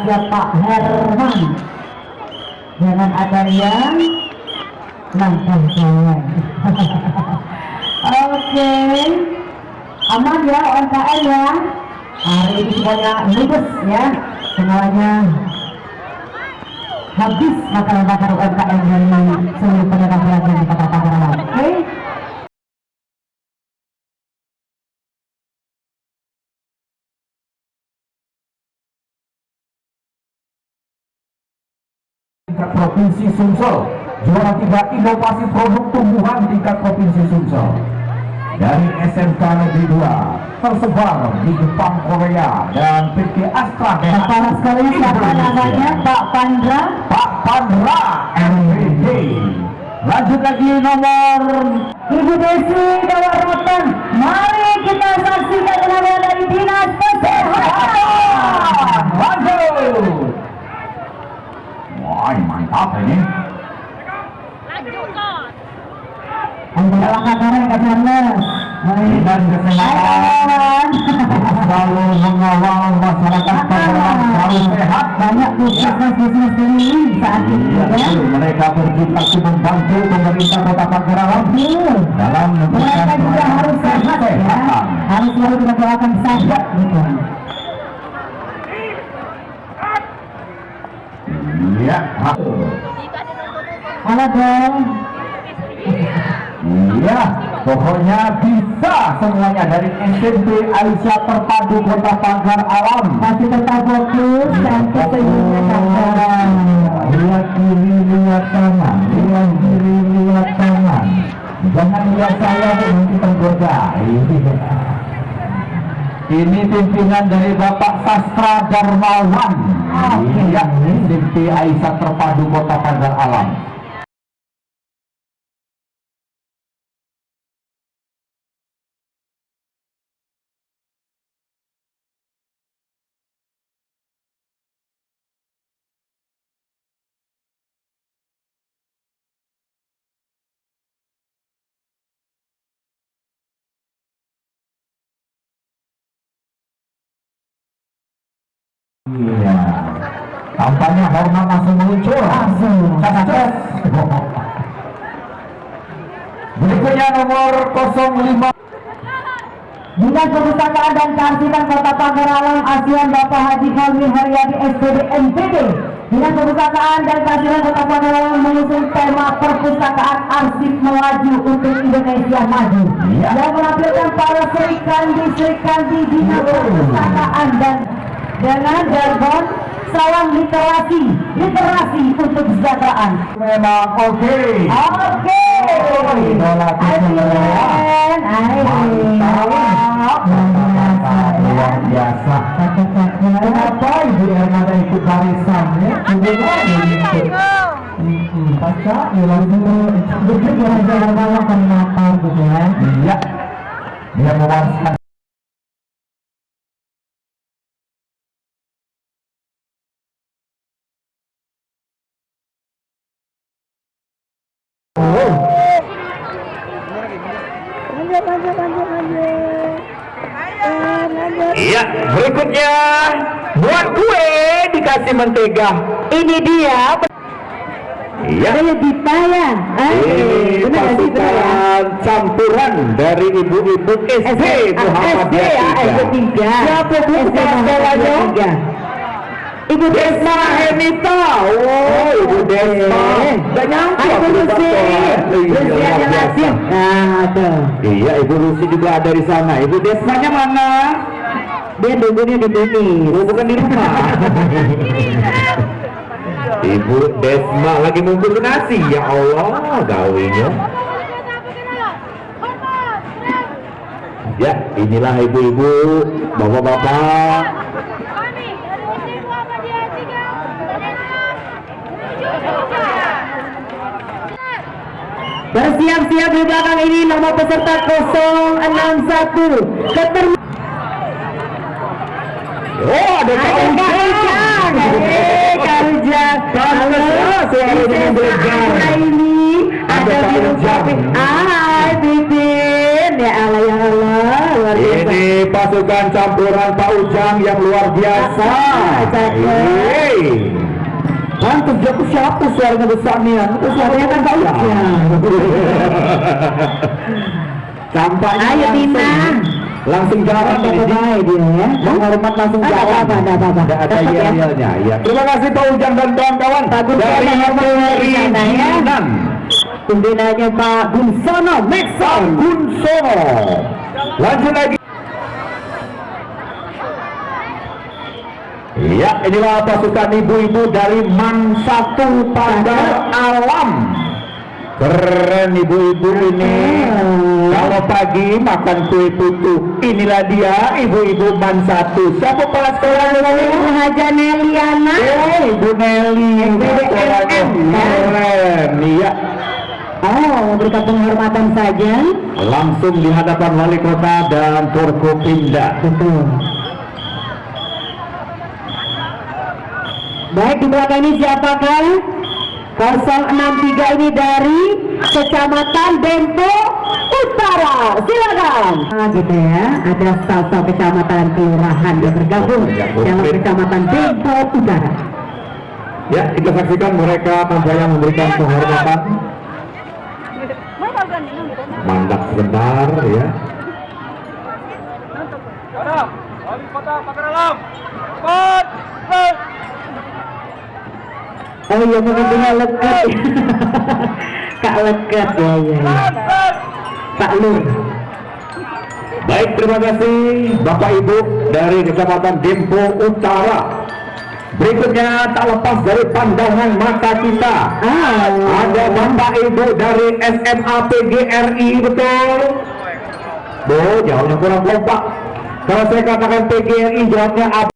siap Pak Herman. Jangan ada yang nangkep cewek. Oke, aman ya UMKM ya. Hari ini semuanya lulus ya, semuanya habis bakar-bakar UMKM dari seluruh pedagang pedagang di Kota Tangerang. Oke. Provinsi Sumsel, juara 3 inovasi produk tumbuhan tingkat Provinsi Sumsel dari SMK Negeri 2 tersebar di Jepang, Korea, dan PT Astra. Kepala sekalian siapa namanya? Pak Pandra. Pak Pandra RPD. Lanjut lagi nomor Ibu Desi Dawaratan. Mari kita saksikan tenaga dari Dinas Kesehatan. Lanjut. Wah, mantap ini. Anda langkah karen ke Charles. Dinas Kesehatan selalu mengawal masyarakat Tangerang harus sehat. Banyak bisnis keliling saat ini ya. Mereka berjibaku membantu pemerintah Kota Tangerang dalam Mereka juga harus sehat ya. Harus selalu kita doakan sehat gitu. Iya. Halo dong. Iya, pokoknya bisa semuanya dari SMP Aisyah Terpadu Kota Pagar Alam. Masih tetap fokus dan keseimbangan Tangerang. Lihat kiri, lihat kanan, lihat kiri, lihat kanan. Jangan lihat saya nanti tergoda. Ini pimpinan dari Bapak Sastra Darmawan. Iya, SMP Aisyah Terpadu Kota Pagar Alam. Iya, tampaknya hormat langsung muncul. Langsung. Berikutnya nomor 05. Dinas Perpustakaan dan Kearsipan Kota Tangerang ASEAN Bapak Haji Helmi Haryadi SPD MPD. Dinas Perpustakaan dan Kearsipan Kota Tangerang mengusung tema perpustakaan arsip melaju untuk Indonesia maju. Iya. Yang menampilkan para Sri Kandi Dinas Perpustakaan dan dengan jargon salam literasi untuk kesejahteraan. Memang oke. Idola luar biasa. Kenapa Ibu Ermada ikut barisan ya? Baca Begitu gara-gara malam kan nakal gitu ya. Iya. Dia mewariskan. Iya, berikutnya buat kue dikasih mentega. Ini dia. Iya. Ada ditayang. Ini pasukan campuran dari ibu-ibu SD Muhammadiyah 3. Siapa bu sekolahnya? Ibu Desma Henita. Oh, Ibu Desma. Gak nyangka. Ibu Lucy. Lucy ada nasib. Nah, tuh. Iya, Ibu Lucy juga ada di sana. Ibu Desmanya mana? Dia nunggunya di sini. Oh, bukan di rumah. Ibu Desma lagi ngumpul nasi. Ya Allah, gawinya. Ya, inilah ibu-ibu, bapak-bapak. Bersiap-siap di belakang ini nomor peserta 061 Oh, ada Kaujang. Kaujang. Halo, suaranya bergerak. Ini ada Biru Pipin. Hai Pipin. Ya Allah ya Allah. Luar biasa. Ini pasukan campuran Pak Ujang yang luar biasa. Pantas jatuh siapa suaranya besar nih? Suaranya kan Pak Ujang. Tampaknya Ayo Dina. langsung jalan Dia ya. menghormat langsung jalan. Tidak ada yel-yelnya. Ya. Terima kasih Pak Ujang dan kawan-kawan dari Pemerintahan. Pembinanya Pak Gunsono, Maxon Gunsono. Lanjut lagi. Ya, inilah pasukan ibu-ibu dari Man 1 Pagar Alam. Keren ibu-ibu ini. Kalau pagi makan kue putu. Inilah dia ibu-ibu Man 1. Siapa kepala sekolah ini? Haja Neliana. Ibu Nelly. BDNM. Keren. Iya. Oh, memberikan penghormatan saja. Langsung di hadapan wali kota dan Forkopimda. Betul. Baik, di belakang ini siapakah? 063 ini dari Kecamatan Dempo Utara. Silakan. Gitu ya, ada salsa kecamatan kelurahan yang bergabung dalam Kecamatan Dempo Utara. Ya, kita saksikan mereka tampaknya memberikan penghormatan. Mandak sebentar ya. Wali Kota Pagar Alam. Oh iya, menghubungnya lekat. Kak lekat ya, ya. Pak Lur. Baik, terima kasih Bapak Ibu dari Kecamatan Dempo Utara. Berikutnya tak lepas dari pandangan mata kita. Ada Bapak Ibu dari SMA PGRI, betul? Jauhnya kurang kompak. Kalau saya katakan PGRI, jawabnya apa?